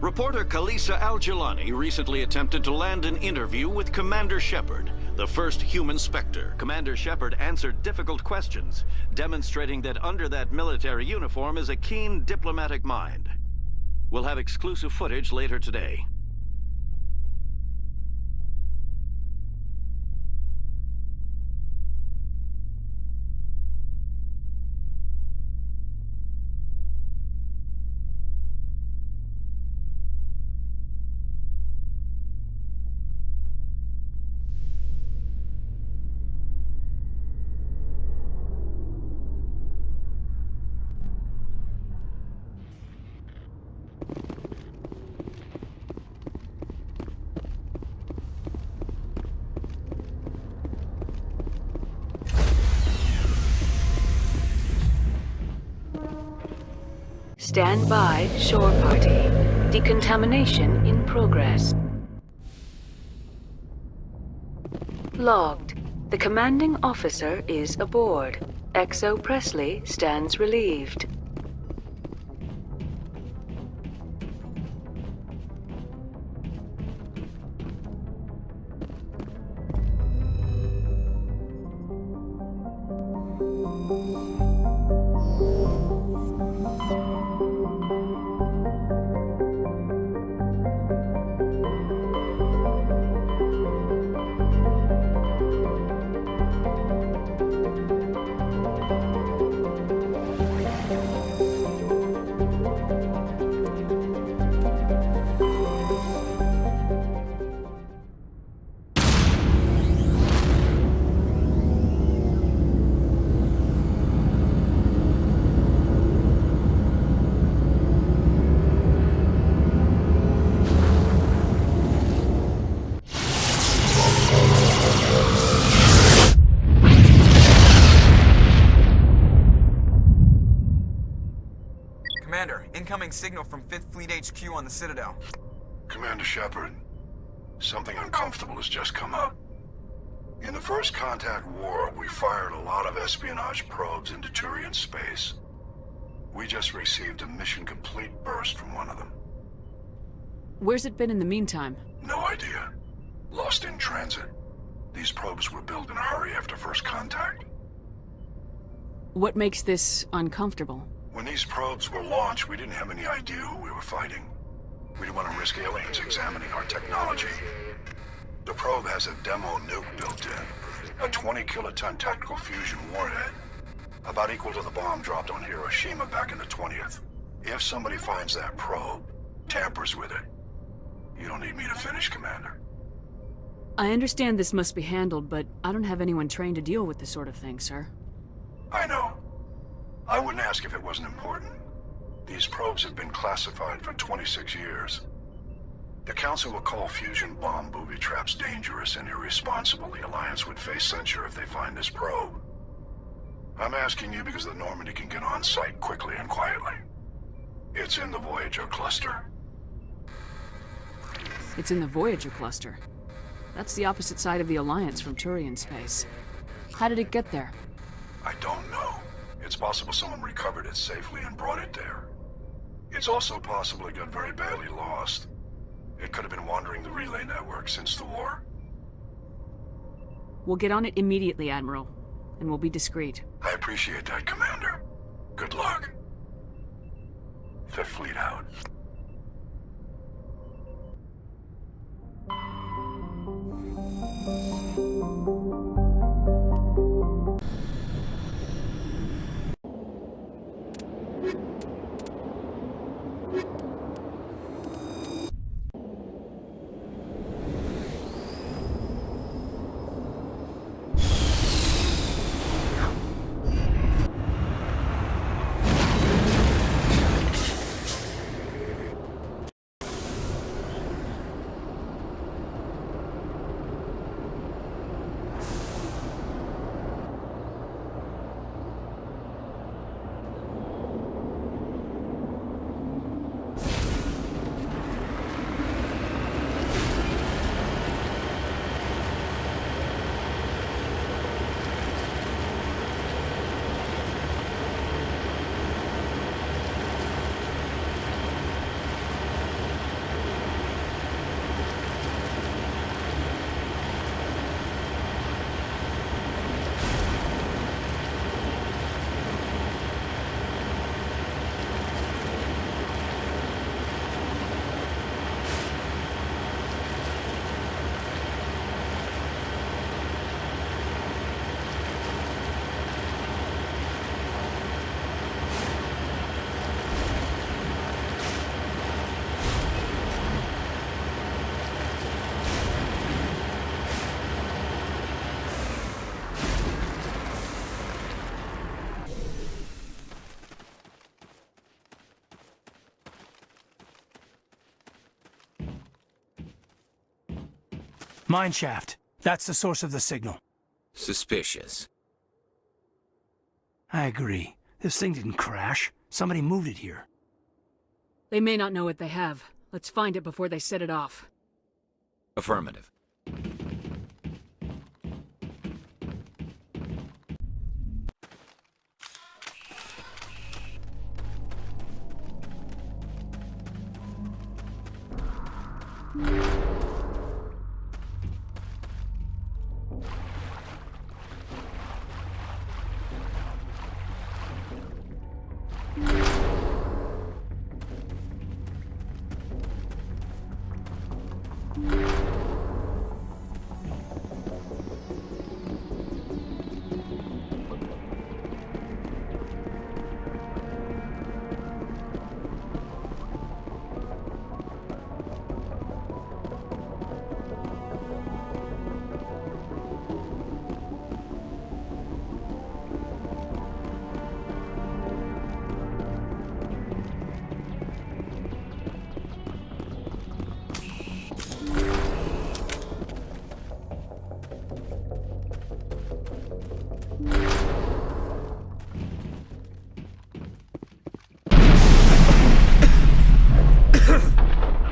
Reporter Khalisa Al-Jilani recently attempted to land an interview with Commander Shepard, the first human Spectre. Commander Shepard answered difficult questions, demonstrating that under that military uniform is a keen diplomatic mind. We'll have exclusive footage later today. Stand by, shore party. Decontamination in progress. Logged. The commanding officer is aboard. XO Presley stands relieved. Commander, incoming signal from 5th Fleet HQ on the Citadel. Commander Shepard, something uncomfortable has just come up. In the First Contact War, we fired a lot of espionage probes into Turian space. We just received a mission complete burst from one of them. Where's it been in the meantime? No idea. Lost in transit. These probes were built in a hurry after First Contact. What makes this uncomfortable? When these probes were launched, we didn't have any idea who we were fighting. We didn't want to risk aliens examining our technology. The probe has a demo nuke built in, a 20-kiloton tactical fusion warhead, about equal to the bomb dropped on Hiroshima back in the 20th. If somebody finds that probe, tampers with it, you don't need me to finish, Commander. I understand this must be handled, but I don't have anyone trained to deal with this sort of thing, sir. I know. I wouldn't ask if it wasn't important. These probes have been classified for 26 years. The Council will call fusion bomb booby traps dangerous and irresponsible. The Alliance would face censure if they find this probe. I'm asking you because the Normandy can get on site quickly and quietly. It's in the Voyager cluster. It's in the Voyager cluster. That's the opposite side of the Alliance from Turian space. How did it get there? I don't know. It's possible someone recovered it safely and brought it there. It's also possible it got very badly lost. It could have been wandering the relay network since the war. We'll get on it immediately, Admiral, and we'll be discreet. I appreciate that, Commander. Good luck. Fifth Fleet out. Mine shaft. That's the source of the signal. Suspicious. I agree. This thing didn't crash. Somebody moved it here. They may not know what they have. Let's find it before they set it off. Affirmative.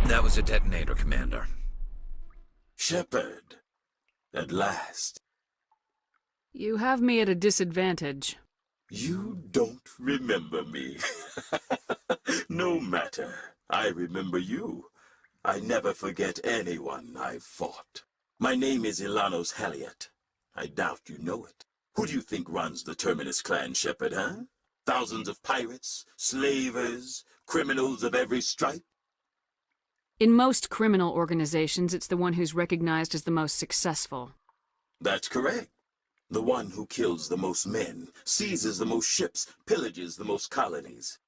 That was a detonator, Commander. Shepard. At last. You have me at a disadvantage. You don't remember me. No matter. I remember you. I never forget anyone I've fought. My name is Ilanos Halliot. I doubt you know it. Who do you think runs the Terminus clan, Shepard, huh? Thousands of pirates, slavers, criminals of every stripe? In most criminal organizations, it's the one who's recognized as the most successful. That's correct. The one who kills the most men, seizes the most ships, pillages the most colonies.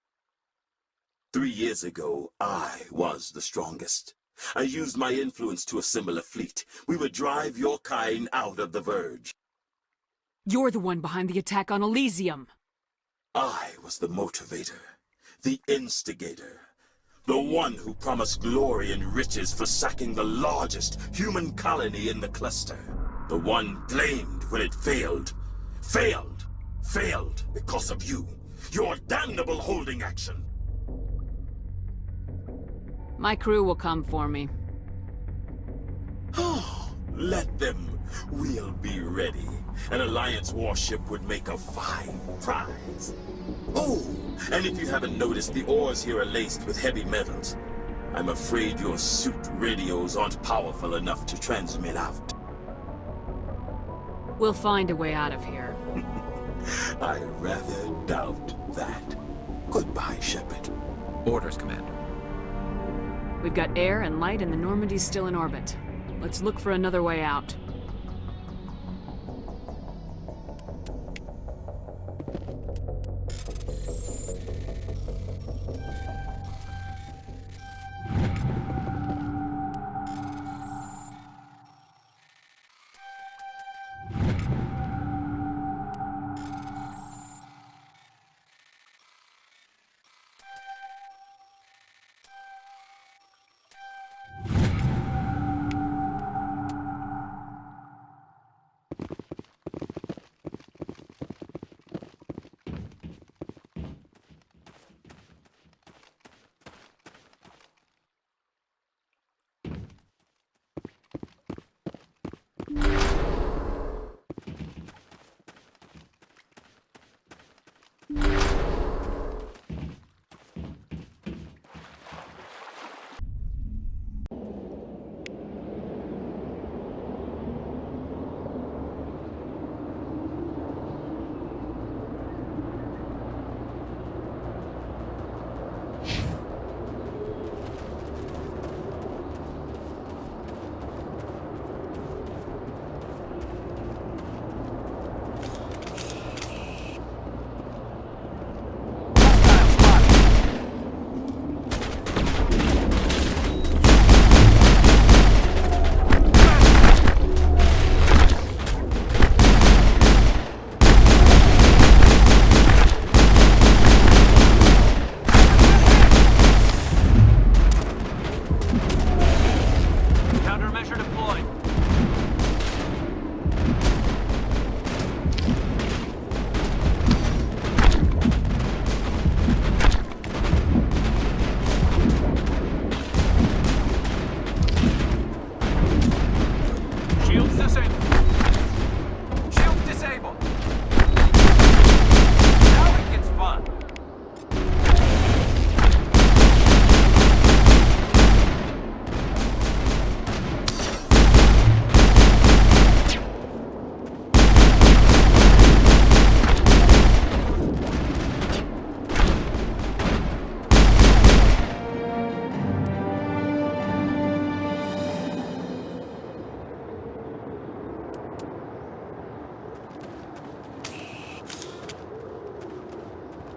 3 years ago, I was the strongest. I used my influence to assemble a fleet. We would drive your kind out of the Verge. You're the one behind the attack on Elysium. I was the motivator, the instigator, the one who promised glory and riches for sacking the largest human colony in the cluster. The one blamed when it failed. Failed because of you. Your damnable holding action. My crew will come for me. Let them. We'll be ready. An Alliance warship would make a fine prize. Oh, and if you haven't noticed, the ores here are laced with heavy metals. I'm afraid your suit radios aren't powerful enough to transmit out. We'll find a way out of here. I rather doubt that. Goodbye, Shepard. Orders, Commander. We've got air and light and the Normandy's still in orbit. Let's look for another way out.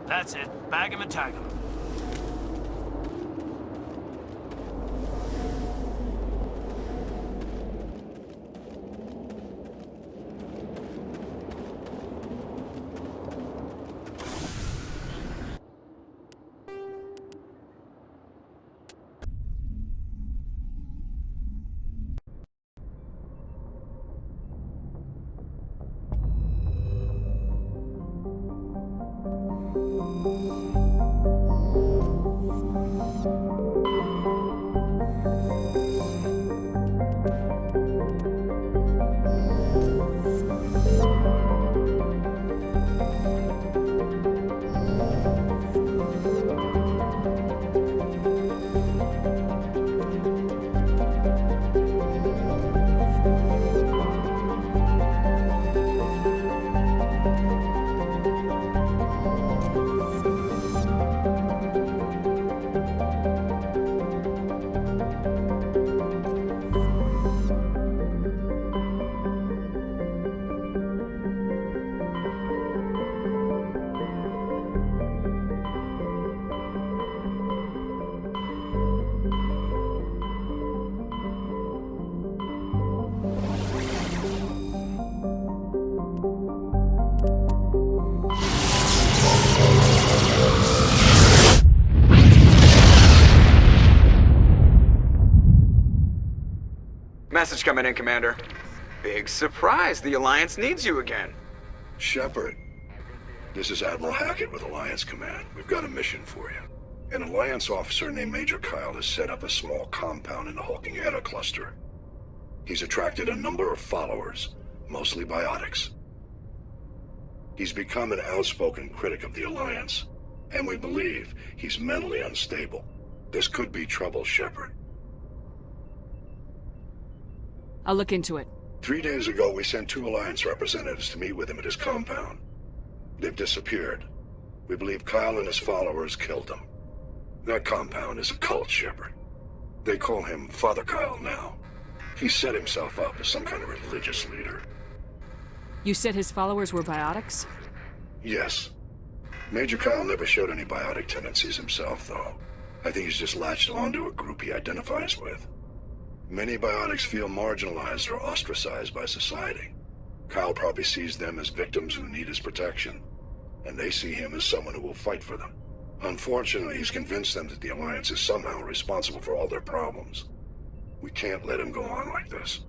That's it. Bag him and tag him. Message coming in, Commander. Big surprise, the Alliance needs you again. Shepard, this is Admiral Hackett with Alliance Command. We've got a mission for you. An Alliance officer named Major Kyle has set up a small compound in the Hulking Eta cluster. He's attracted a number of followers, mostly biotics. He's become an outspoken critic of the Alliance, and we believe he's mentally unstable. This could be trouble, Shepard. I'll look into it. 3 days ago, we sent 2 Alliance representatives to meet with him at his compound. They've disappeared. We believe Kyle and his followers killed them. That compound is a cult, Shepard. They call him Father Kyle now. He set himself up as some kind of religious leader. You said his followers were biotics? Yes. Major Kyle never showed any biotic tendencies himself, though. I think he's just latched onto a group he identifies with. Many biotics feel marginalized or ostracized by society. Kyle probably sees them as victims who need his protection, and they see him as someone who will fight for them. Unfortunately, he's convinced them that the Alliance is somehow responsible for all their problems. We can't let him go on like this.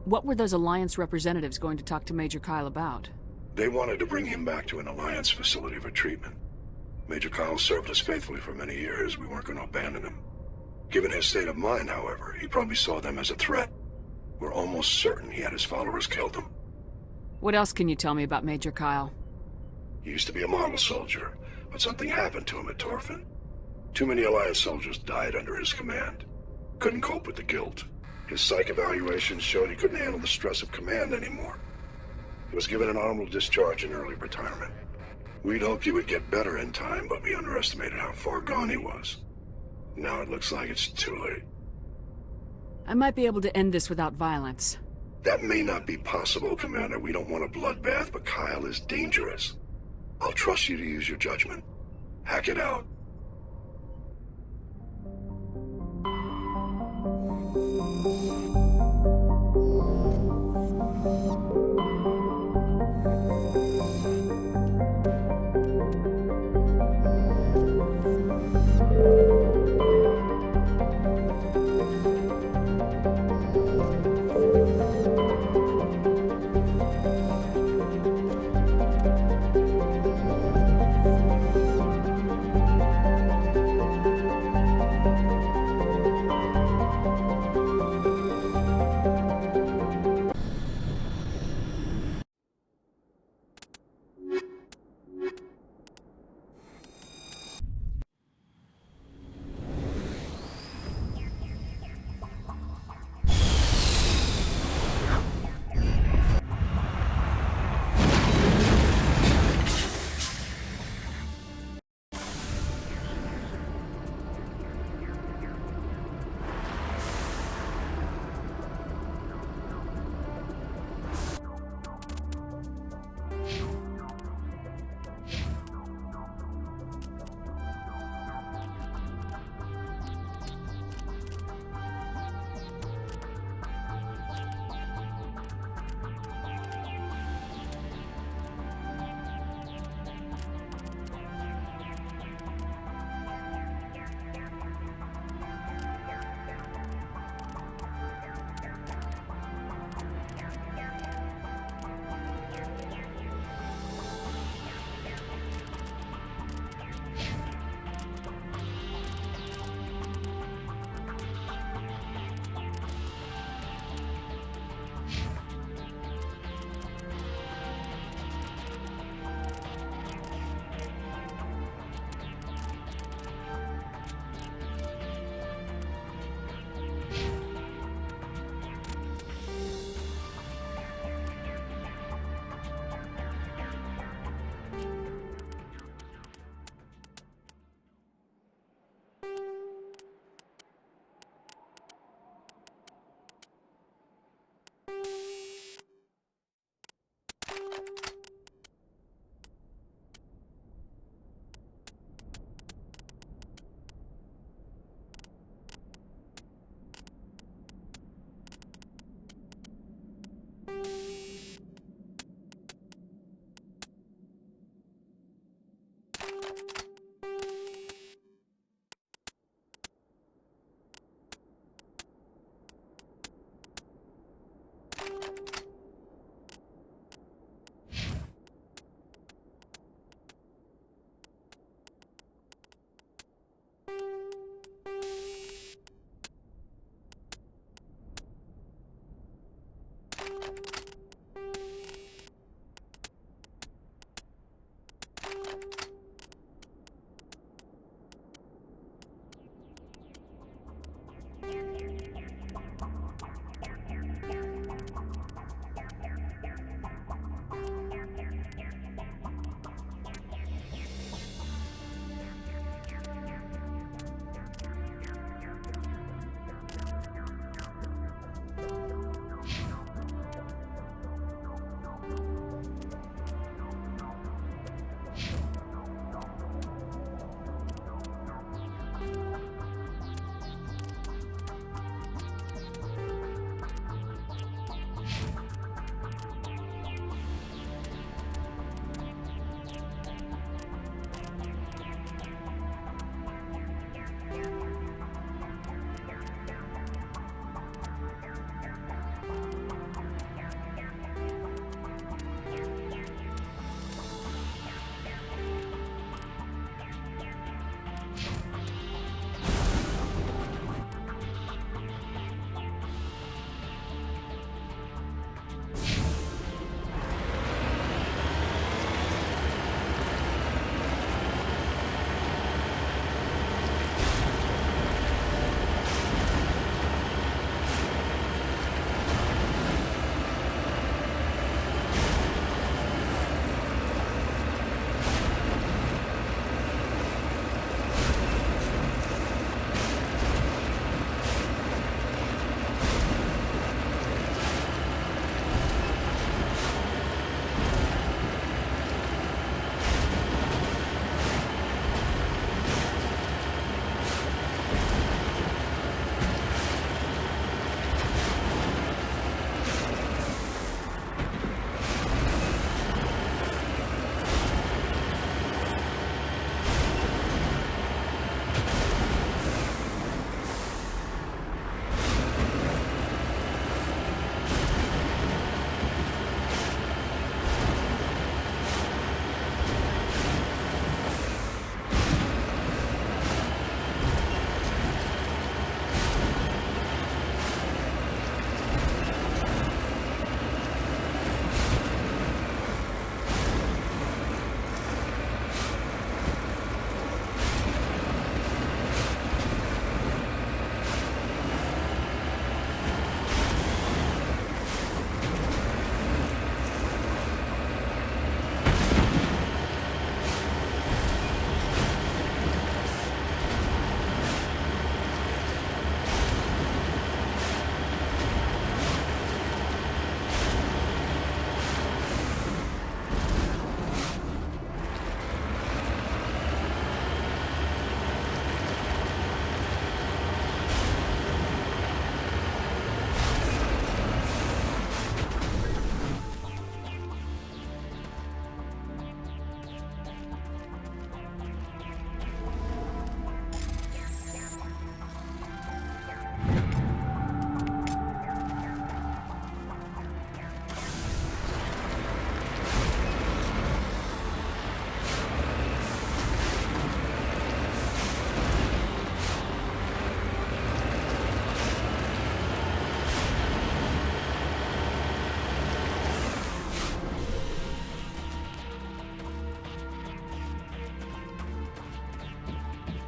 What were those Alliance representatives going to talk to Major Kyle about? They wanted to bring him back to an Alliance facility for treatment. Major Kyle served us faithfully for many years. We weren't going to abandon him. Given his state of mind, however, he probably saw them as a threat. We're almost certain he had his followers killed him. What else can you tell me about Major Kyle? He used to be a model soldier, but something happened to him at Torfin. Too many Alliance soldiers died under his command. Couldn't cope with the guilt. His psych evaluations showed he couldn't handle the stress of command anymore. He was given an honorable discharge in early retirement. We'd hoped he would get better in time, but we underestimated how far gone he was. Now it looks like it's too late. I might be able to end this without violence. That may not be possible, Commander. We don't want a bloodbath, but Kyle is dangerous. I'll trust you to use your judgment. Hack it out.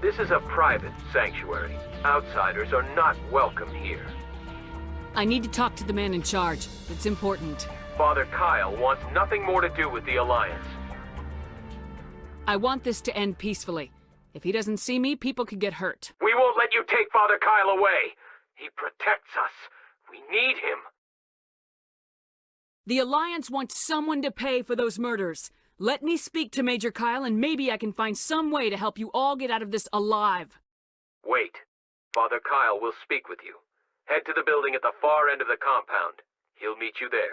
This is a private sanctuary. Outsiders are not welcome here. I need to talk to the man in charge. It's important. Father Kyle wants nothing more to do with the Alliance. I want this to end peacefully. If he doesn't see me, people could get hurt. We won't let you take Father Kyle away. He protects us. We need him. The Alliance wants someone to pay for those murders. Let me speak to Major Kyle, and maybe I can find some way to help you all get out of this alive. Wait. Father Kyle will speak with you. Head to the building at the far end of the compound. He'll meet you there.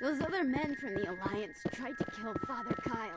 Those other men from the Alliance tried to kill Father Kyle.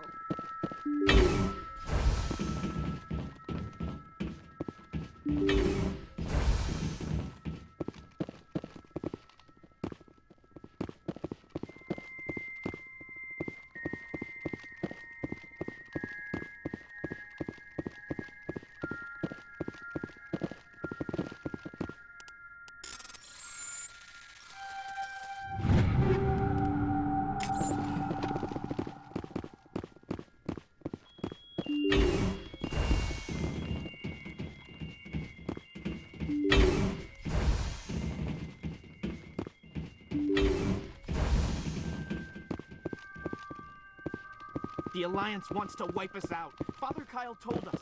The Alliance wants to wipe us out. Father Kyle told us.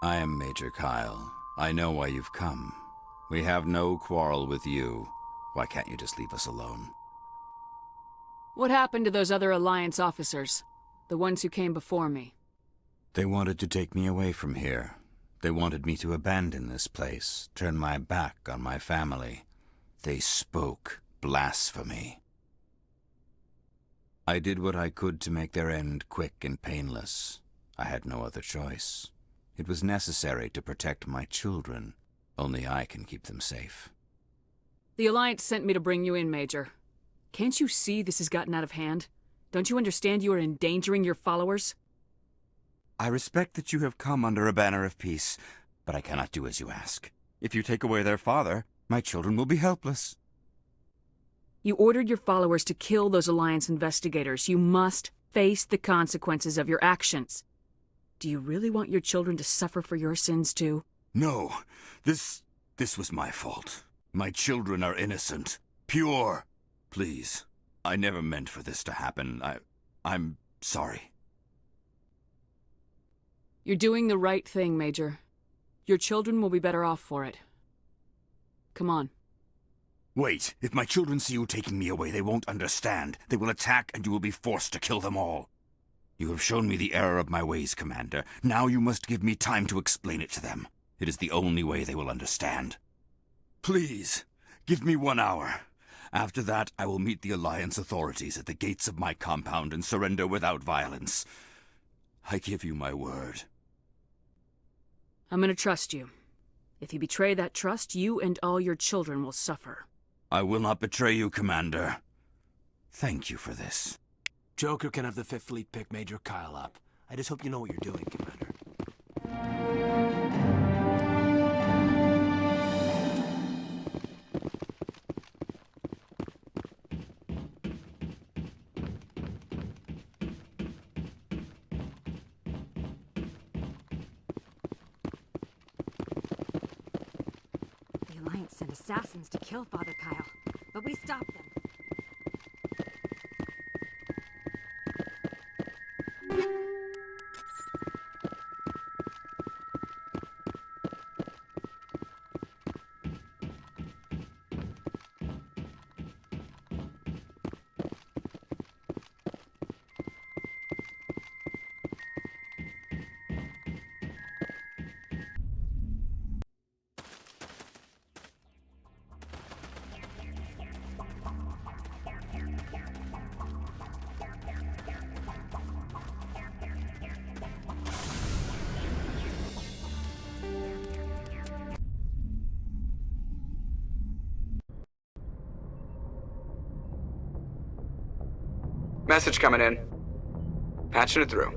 I am Major Kyle. I know why you've come. We have no quarrel with you. Why can't you just leave us alone? What happened to those other Alliance officers? The ones who came before me? They wanted to take me away from here. They wanted me to abandon this place, turn my back on my family. They spoke blasphemy. I did what I could to make their end quick and painless. I had no other choice. It was necessary to protect my children. Only I can keep them safe. The Alliance sent me to bring you in, Major. Can't you see this has gotten out of hand? Don't you understand you are endangering your followers? I respect that you have come under a banner of peace, but I cannot do as you ask. If you take away their father, my children will be helpless. You ordered your followers to kill those Alliance investigators. You must face the consequences of your actions. Do you really want your children to suffer for your sins too? No, this was my fault. My children are innocent, pure. Please, I never meant for this to happen. I'm sorry. You're doing the right thing, Major. Your children will be better off for it. Come on. Wait, if my children see you taking me away, they won't understand. They will attack and you will be forced to kill them all. You have shown me the error of my ways, Commander. Now you must give me time to explain it to them. It is the only way they will understand. Please, give me 1 hour. After that, I will meet the Alliance authorities at the gates of my compound and surrender without violence. I give you my word. I'm gonna trust you. If you betray that trust, you and all your children will suffer. I will not betray you, Commander. Thank you for this. Joker can have the 5th Fleet pick Major Kyle up. I just hope you know what you're doing, Commander. The Alliance sent assassins to kill Father Kyle, but we stopped them. Message coming in. Patching it through.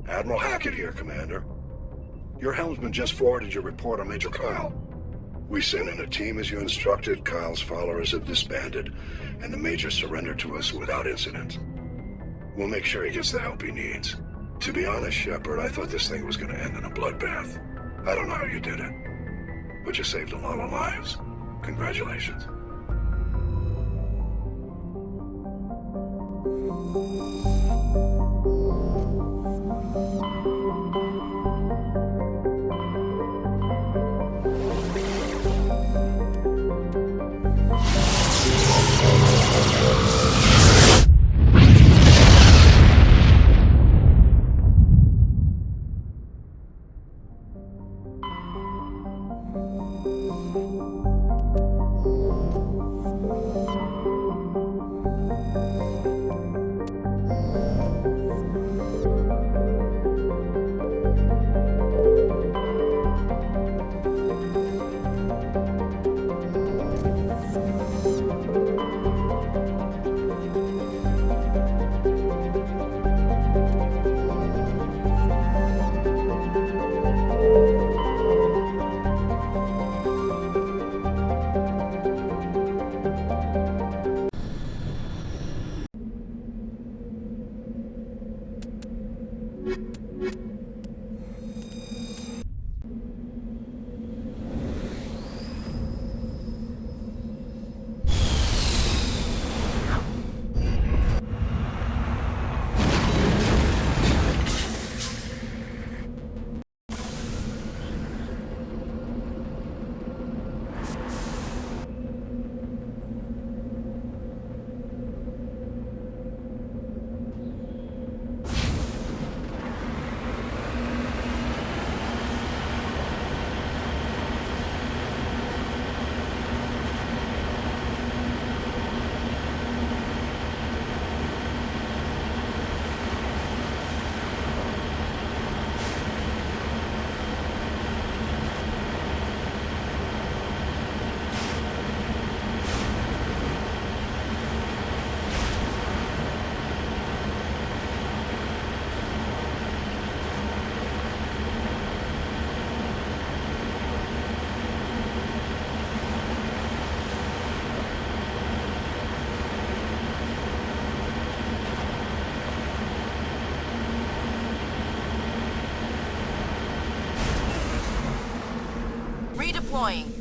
Admiral Hackett here, Commander. Your helmsman just forwarded your report on Major Kyle. We sent in a team as you instructed, Kyle's followers have disbanded, and the Major surrendered to us without incident. We'll make sure he gets the help he needs. To be honest, Shepard, I thought this thing was gonna end in a bloodbath. I don't know how you did it, but you saved a lot of lives. Congratulations. Redeploying.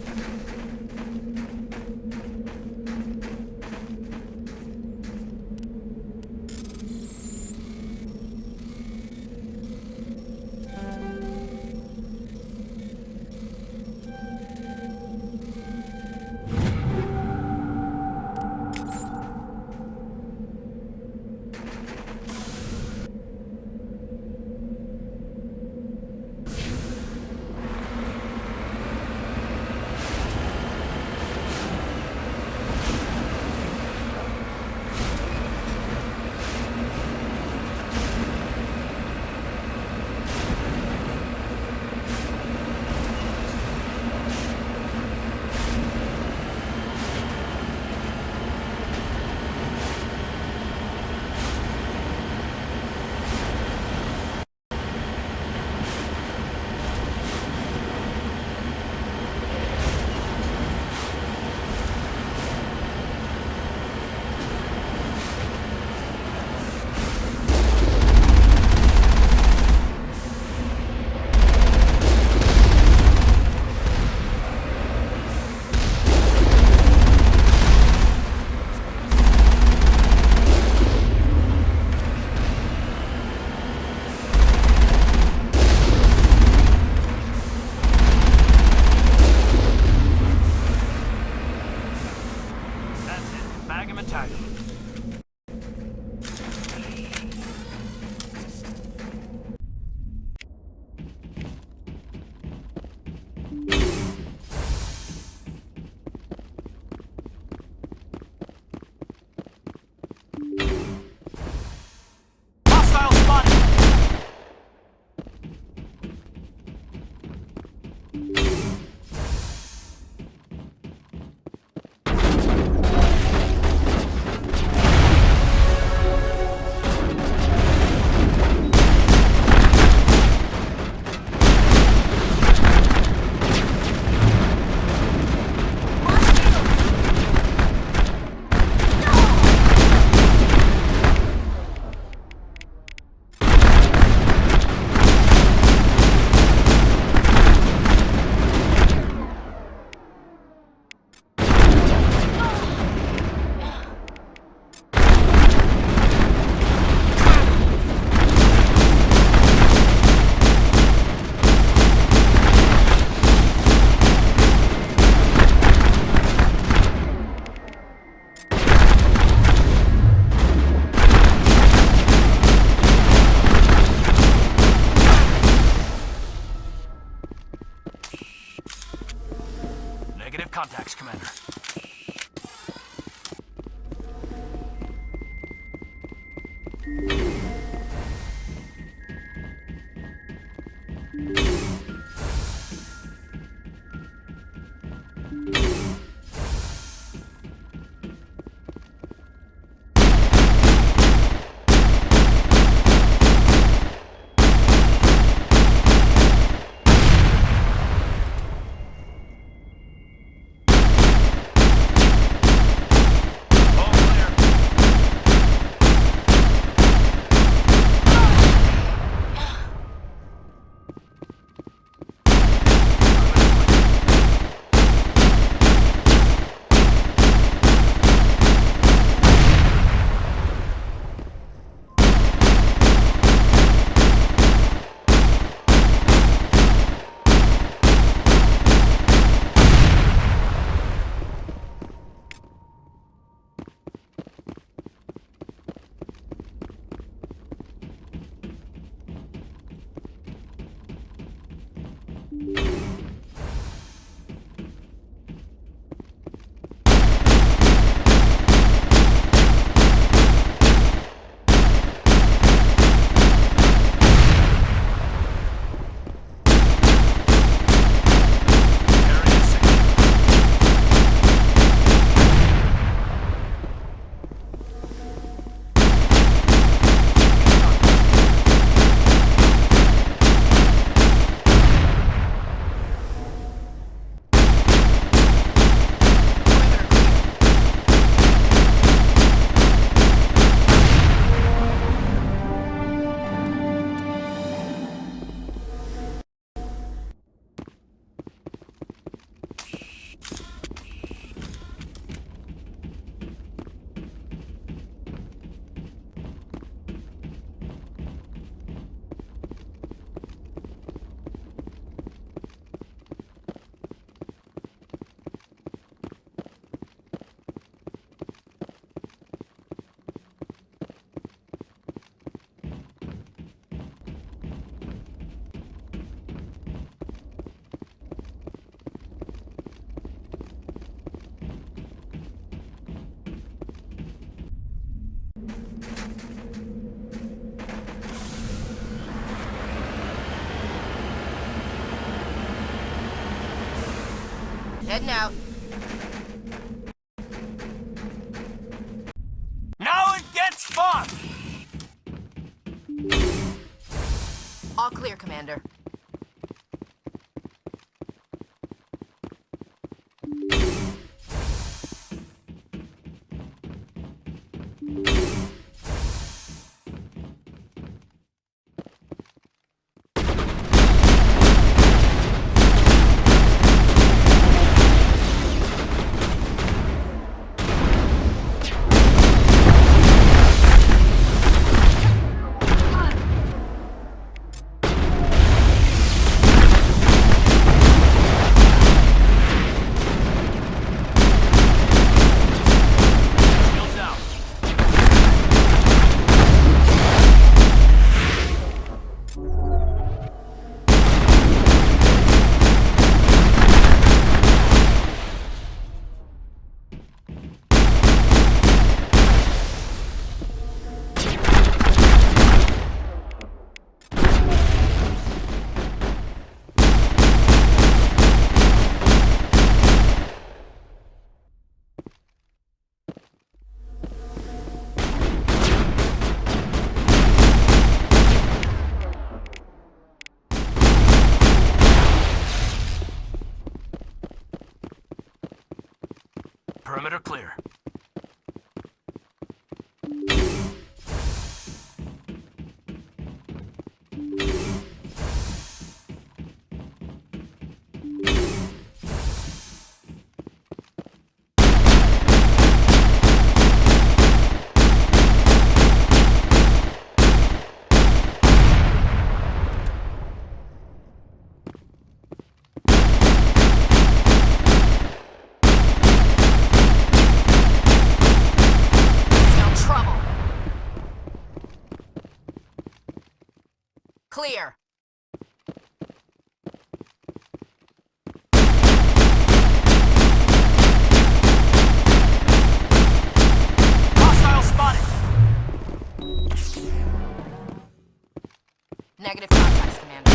Heading out. Now it gets fun! All clear, Commander. Perimeter clear. Clear. Hostile spotted! Negative contacts, Commander.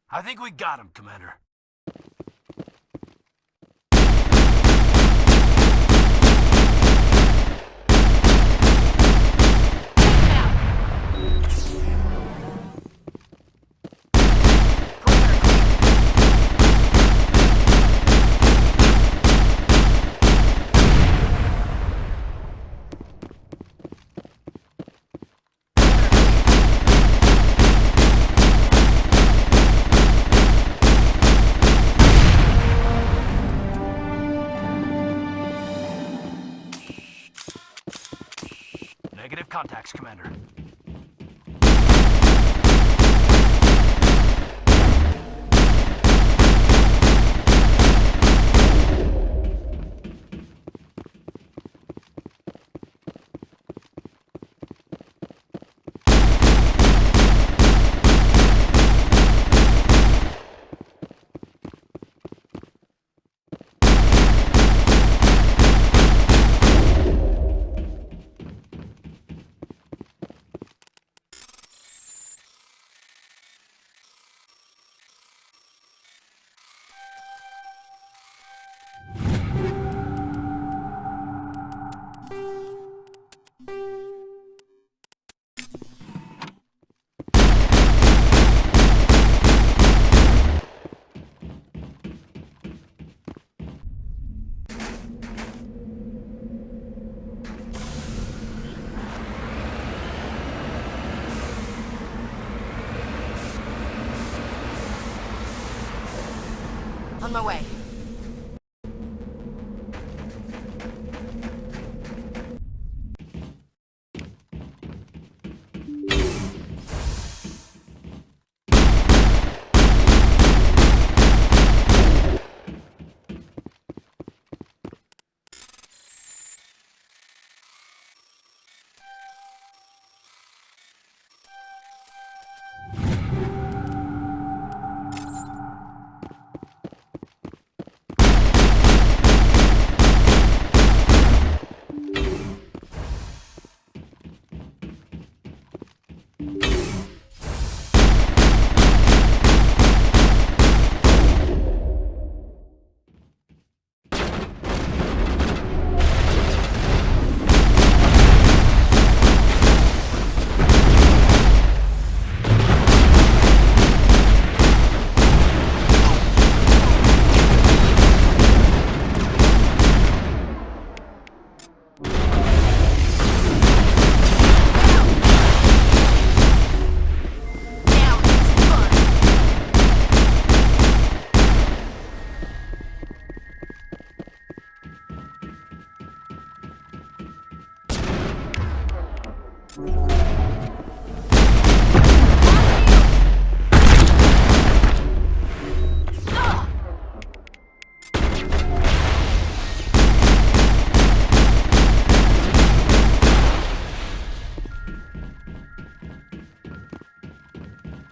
I think we got him, Commander. Negative contacts, Commander. On my way.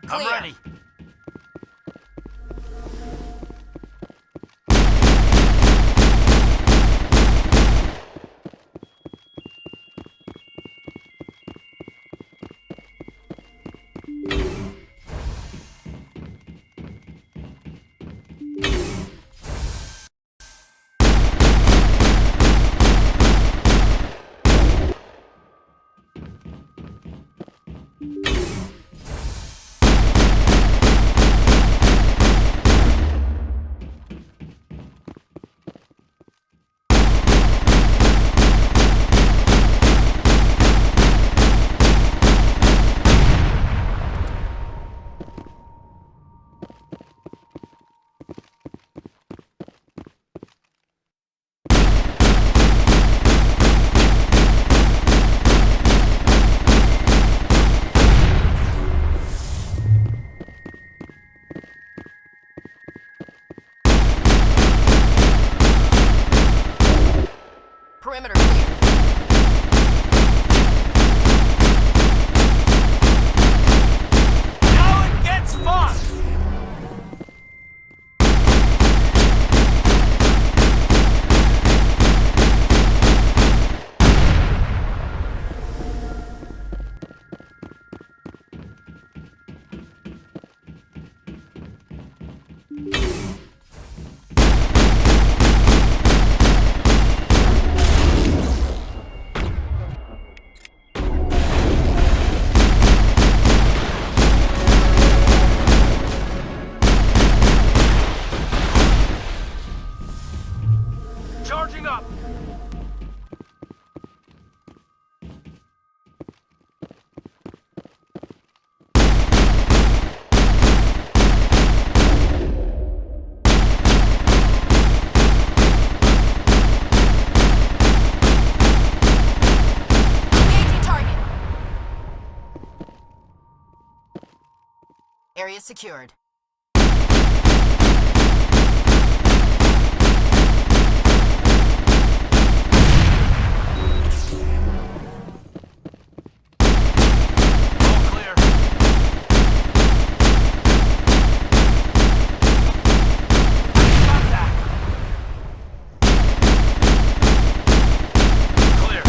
I'm ready. Perimeter clear. Now it gets fun! Charging up! Engaging target. Area secured. All clear. Contact. Clear.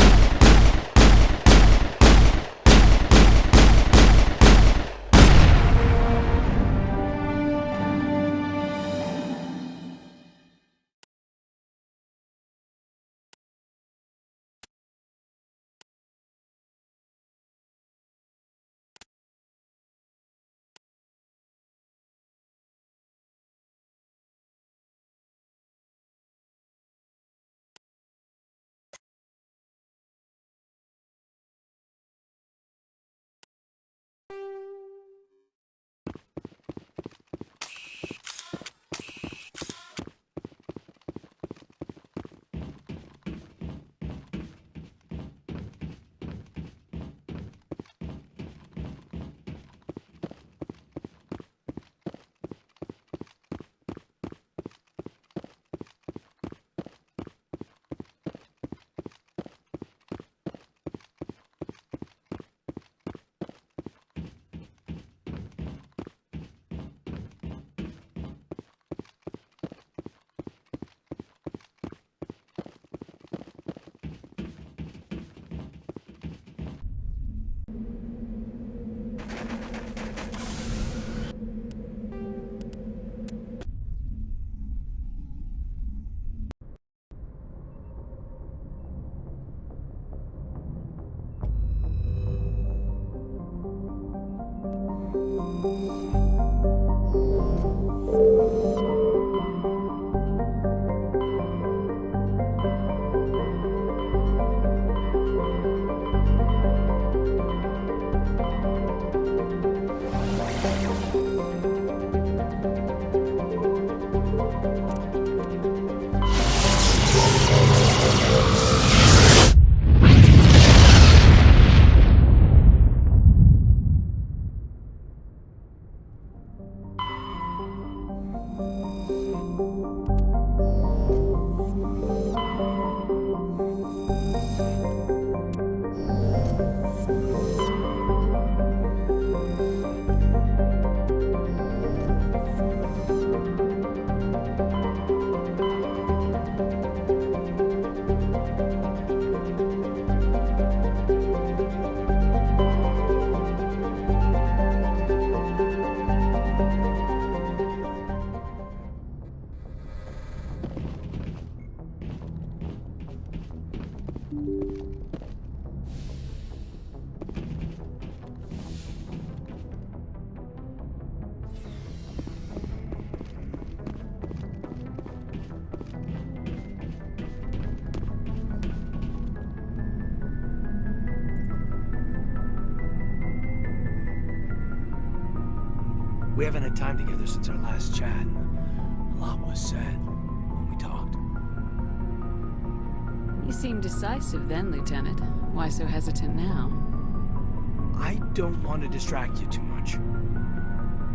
We haven't had time together since our last chat. A lot was said when we talked. You seemed decisive then, Lieutenant. Why so hesitant now? I don't want to distract you too much.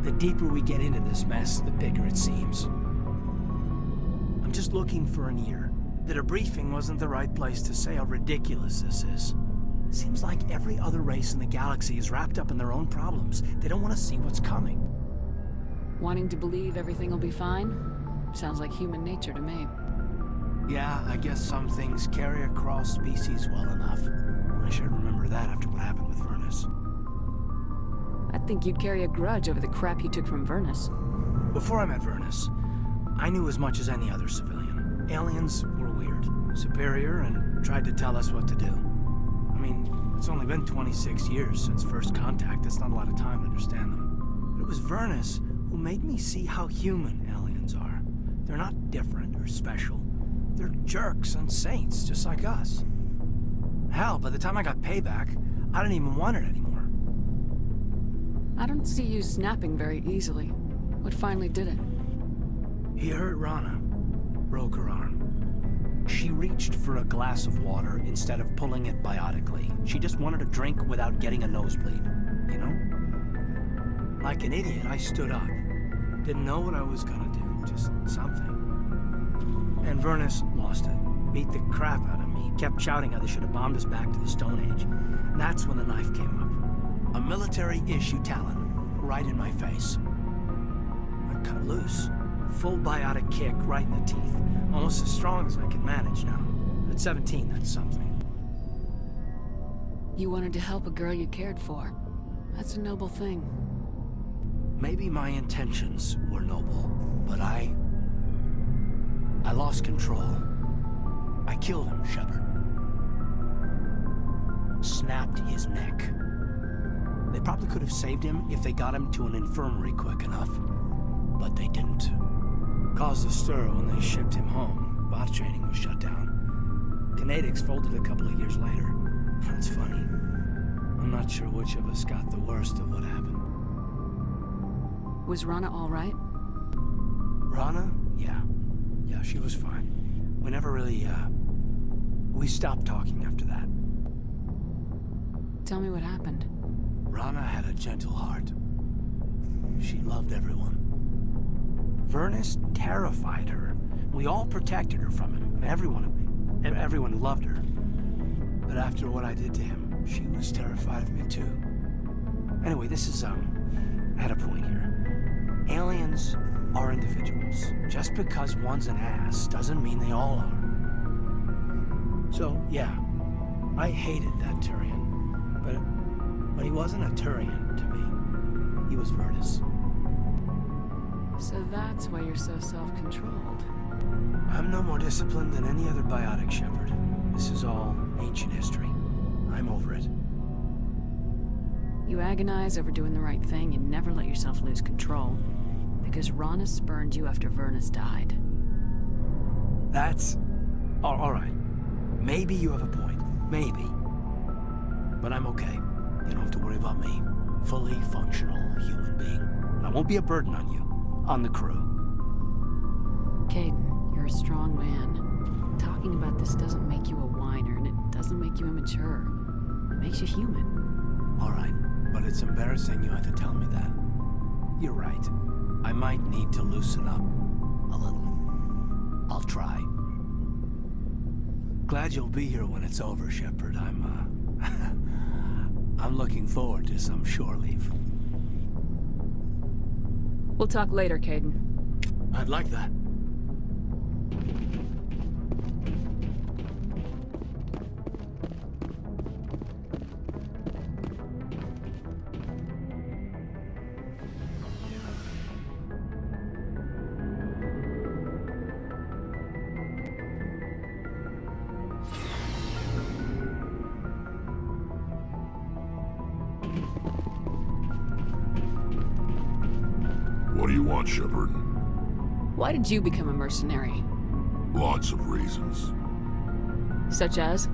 The deeper we get into this mess, the bigger it seems. I'm just looking for an ear. That a briefing wasn't the right place to say how ridiculous this is. Seems like every other race in the galaxy is wrapped up in their own problems. They don't want to see what's coming. Wanting to believe everything will be fine? Sounds like human nature to me. Yeah, I guess some things carry across species well enough. I should remember that after what happened with Vernus. I think you'd carry a grudge over the crap you took from Vernus. Before I met Vernus, I knew as much as any other civilian. Aliens were weird, superior, and tried to tell us what to do. I mean, it's only been 26 years since first contact. That's not a lot of time to understand them. But it was Vernus who made me see how human aliens are. They're not different or special. They're jerks and saints, just like us. Hell, by the time I got payback, I didn't even want it anymore. I don't see you snapping very easily. What finally did it? He hurt Rana. Broke her arm. She reached for a glass of water instead of pulling it biotically. She just wanted a drink without getting a nosebleed, you know? Like an idiot, I stood up. Didn't know what I was gonna do, just something. And Vernus lost it. Beat the crap out of me. Kept shouting how they should have bombed us back to the Stone Age. And that's when the knife came up. A military-issue talon, right in my face. I cut loose. Full biotic kick right in the teeth. Almost as strong as I can manage now. At 17, that's something. You wanted to help a girl you cared for. That's a noble thing. Maybe my intentions were noble, but I lost control. I killed him, Shepard. Snapped his neck. They probably could have saved him if they got him to an infirmary quick enough. But they didn't. Caused a stir when they shipped him home. Bot training was shut down. Kinetics folded a couple of years later. That's funny. I'm not sure which of us got the worst of what happened. Was Rana all right? Rana? Yeah. Yeah, she was fine. We never really, we stopped talking after that. Tell me what happened. Rana had a gentle heart. She loved everyone. Vernus terrified her. We all protected her from him. Everyone who loved her. But after what I did to him, she was terrified of me too. Anyway, this is, I had a point here. Aliens are individuals. Just because one's an ass doesn't mean they all are. So, yeah, I hated that Turian. But he wasn't a Turian to me. He was Vernus. So that's why you're so self-controlled. I'm no more disciplined than any other biotic, Shepard. This is all ancient history. I'm over it. You agonize over doing the right thing, you never let yourself lose control. Because Rana spurned you after Vernus died. That's... all right. Maybe you have a point. Maybe. But I'm okay. You don't have to worry about me. Fully functional human being. And I won't be a burden on you. On the crew. Caden, you're a strong man. Talking about this doesn't make you a whiner, and it doesn't make you immature. It makes you human. All right. But it's embarrassing you had to tell me that. You're right. I might need to loosen up a little. I'll try. Glad you'll be here when it's over, Shepard. I'm looking forward to some shore leave. We'll talk later, Caden. I'd like that. What do you want, Shepard? Why did you become a mercenary? Lots of reasons. Such as?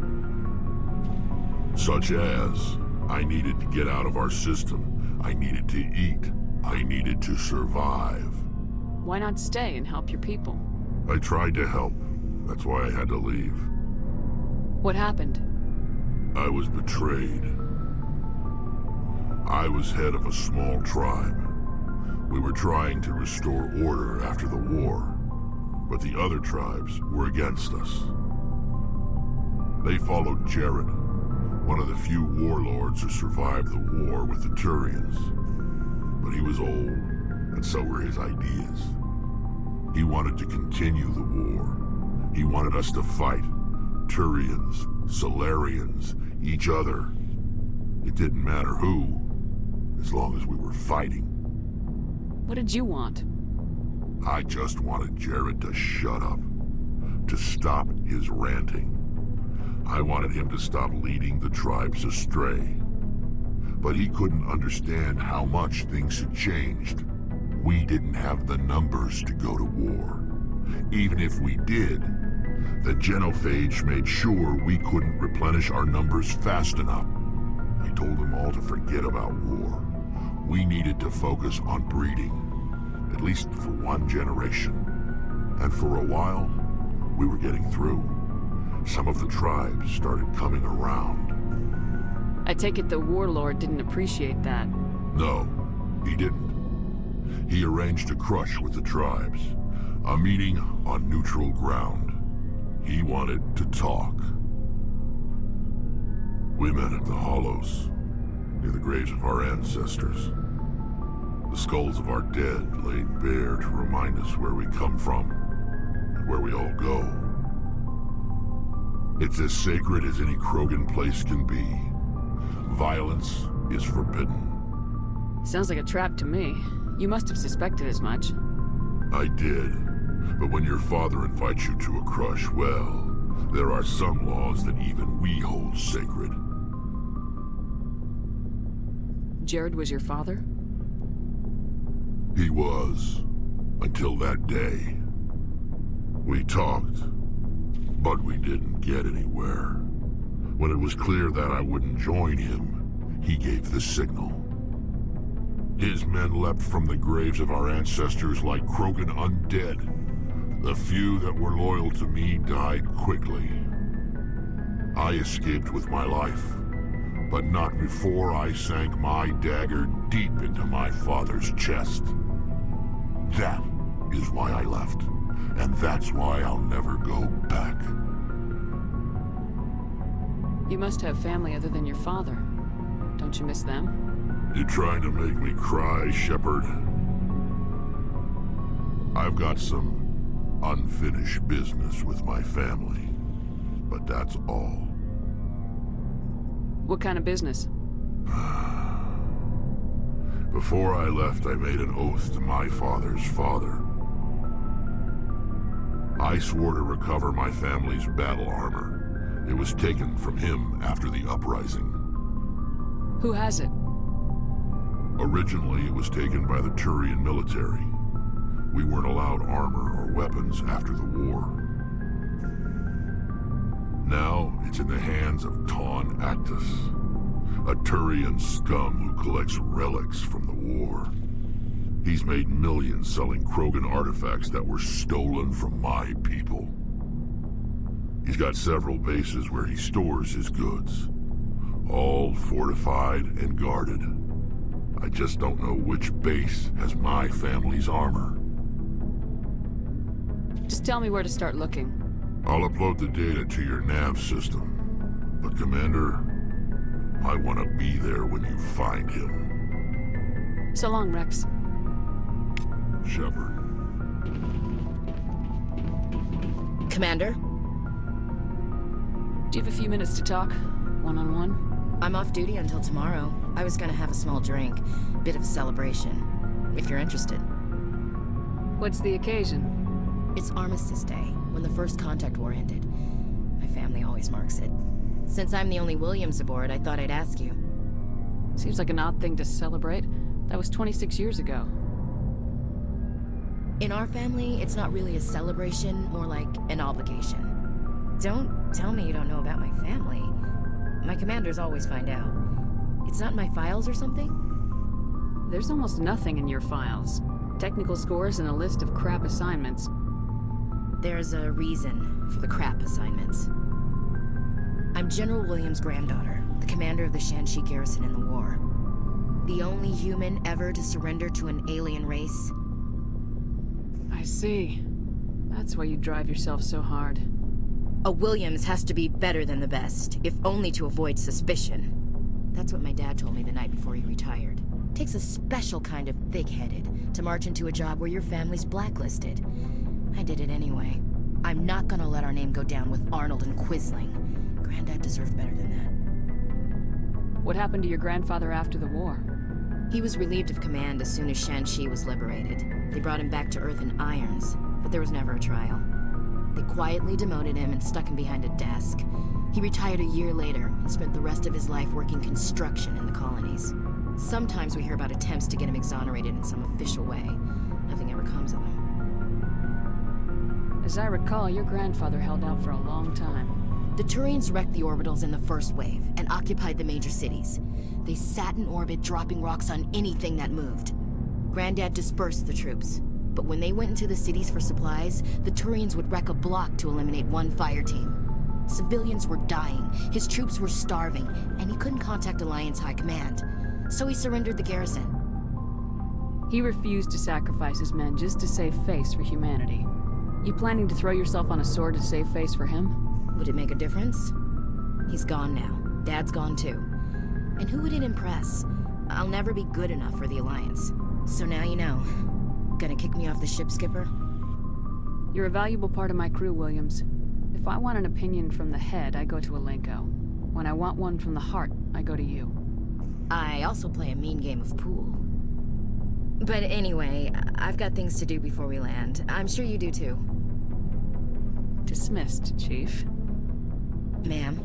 Such as, I needed to get out of our system. I needed to eat. I needed to survive. Why not stay and help your people? I tried to help. That's why I had to leave. What happened? I was betrayed. I was head of a small tribe. We were trying to restore order after the war, but the other tribes were against us. They followed Jared, one of the few warlords who survived the war with the Turians. But he was old, and so were his ideas. He wanted to continue the war. He wanted us to fight. Turians, Solarians, each other. It didn't matter who, as long as we were fighting. What did you want? I just wanted Jared to shut up, to stop his ranting. I wanted him to stop leading the tribes astray. But he couldn't understand how much things had changed. We didn't have the numbers to go to war. Even if we did, the genophage made sure we couldn't replenish our numbers fast enough. I told them all to forget about war. We needed to focus on breeding, at least for one generation. And for a while, we were getting through. Some of the tribes started coming around. I take it the warlord didn't appreciate that. No, he didn't. He arranged a crush with the tribes, a meeting on neutral ground. He wanted to talk. We met at the Hollows, near the graves of our ancestors. The skulls of our dead laid bare to remind us where we come from and where we all go. It's as sacred as any Krogan place can be. Violence is forbidden. Sounds like a trap to me. You must have suspected as much. I did. But when your father invites you to a crush, well, there are some laws that even we hold sacred. Jared was your father? He was, until that day. We talked, but we didn't get anywhere. When it was clear that I wouldn't join him, he gave the signal. His men leapt from the graves of our ancestors like Krogan undead. The few that were loyal to me died quickly. I escaped with my life, but not before I sank my dagger deep into my father's chest. That is why I left, and that's why I'll never go back. You must have family other than your father. Don't you miss them? You trying to make me cry, Shepard? I've got some unfinished business with my family, but that's all. What kind of business? Before I left, I made an oath to my father's father. I swore to recover my family's battle armor. It was taken from him after the uprising. Who has it? Originally, it was taken by the Turian military. We weren't allowed armor or weapons after the war. Now, it's in the hands of Ton Actus, a Turian scum who collects relics from the war. He's made millions selling Krogan artifacts that were stolen from my people. He's got several bases where he stores his goods, all fortified and guarded. I just don't know which base has my family's armor. Just tell me where to start looking. I'll upload the data to your nav system. But Commander, I want to be there when you find him. So long, Rex. Shepard. Commander? Do you have a few minutes to talk? One-on-one? I'm off duty until tomorrow. I was gonna have a small drink. Bit of a celebration. If you're interested. What's the occasion? It's Armistice Day, when the First Contact War ended. My family always marks it. Since I'm the only Williams aboard, I thought I'd ask you. Seems like an odd thing to celebrate. That was 26 years ago. In our family, it's not really a celebration, more like an obligation. Don't tell me you don't know about my family. My commanders always find out. It's not in my files or something? There's almost nothing in your files. Technical scores and a list of crap assignments. There's a reason for the crap assignments. I'm General Williams' granddaughter, the commander of the Shanxi garrison in the war. The only human ever to surrender to an alien race. I see. That's why you drive yourself so hard. A Williams has to be better than the best, if only to avoid suspicion. That's what my dad told me the night before he retired. Takes a special kind of thick-headed to march into a job where your family's blacklisted. I did it anyway. I'm not gonna let our name go down with Arnold and Quisling. Granddad deserved better than that. What happened to your grandfather after the war? He was relieved of command as soon as Shanxi was liberated. They brought him back to Earth in irons, but there was never a trial. They quietly demoted him and stuck him behind a desk. He retired a year later and spent the rest of his life working construction in the colonies. Sometimes we hear about attempts to get him exonerated in some official way. Nothing ever comes of them. As I recall, your grandfather held out for a long time. The Turians wrecked the orbitals in the first wave and occupied the major cities. They sat in orbit, dropping rocks on anything that moved. Granddad dispersed the troops, but when they went into the cities for supplies, the Turians would wreck a block to eliminate one fire team. Civilians were dying, his troops were starving, and he couldn't contact Alliance High Command, so he surrendered the garrison. He refused to sacrifice his men just to save face for humanity. You planning to throw yourself on a sword to save face for him? Would it make a difference? He's gone now. Dad's gone too. And who would it impress? I'll never be good enough for the Alliance. So now you know. Gonna kick me off the ship, Skipper? You're a valuable part of my crew, Williams. If I want an opinion from the head, I go to Alenko. When I want one from the heart, I go to you. I also play a mean game of pool. But anyway, I've got things to do before we land. I'm sure you do too. Dismissed, Chief. Ma'am.